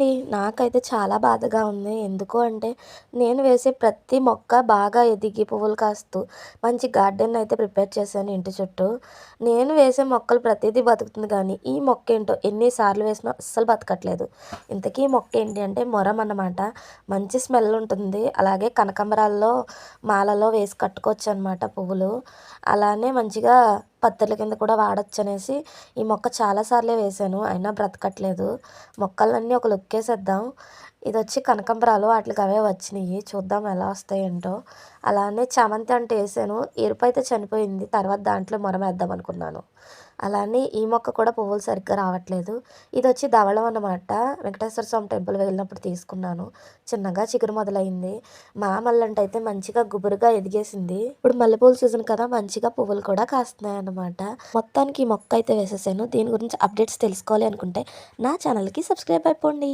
అవునండి. నాకైతే చాలా బాధగా ఉంది. ఎందుకు అంటే, నేను వేసే ప్రతి మొక్క బాగా ఎదిగి, పువ్వులు కాస్తూ, మంచి గార్డెన్ అయితే ప్రిపేర్ చేశాను ఇంటి చుట్టూ. నేను వేసే మొక్కలు ప్రతీదీ బతుకుతుంది కానీ, ఈ మొక్కేంటో ఎన్ని సార్లు వేసినా అస్సలు బతకట్లేదు. ఇంతకీ ఈ మొక్క ఏంటి అంటే, మొరం అన్నమాట. మంచి స్మెల్ ఉంటుంది. అలాగే కనకాంబరాల్లో మాలలో వేసి కట్టుకోవచ్చనమాట పువ్వులు. అలానే మంచిగా పత్తిర్ల కింద కూడా వాడొచ్చనేసి ఈ మొక్క చాలా సార్లే వేశాను. అయినా బ్రతకట్లేదు. మొక్కలన్నీ ఒక లుక్కేసేద్దాం. ఇదొచ్చి కనకాంబరాలు వాటిలికి అవే వచ్చినియి. చూద్దాం ఎలా వస్తాయేంటో. అలానే చామంతి అంటే ఏసాను. ఎరుపైతే చనిపోయింది. తర్వాత దాంట్లో మొరమేద్దాం అనుకున్నాను. అలానే ఈ మొక్క కూడా పువ్వులు సరిగ్గా రావట్లేదు. ఇదొచ్చి ధవళం అన్నమాట. వెంకటేశ్వర స్వామి టెంపుల్ వెళ్ళినప్పుడు తీసుకున్నాను. చిన్నగా చిగురు మొదలైంది. మల్లెంటయితే మంచిగా గుబురుగా ఎదిగేసింది. ఇప్పుడు మల్లెపూల సీజన్ కదా! మంచిగా పువ్వులు కూడా కాస్తున్నాయన్నమాట. మొత్తానికి ఈ మొక్క అయితే వేసేసాను. దీని గురించి అప్డేట్స్ తెలుసుకోవాలి అనుకుంటే నా ఛానల్‌కి సబ్స్క్రైబ్ అయిపోండి.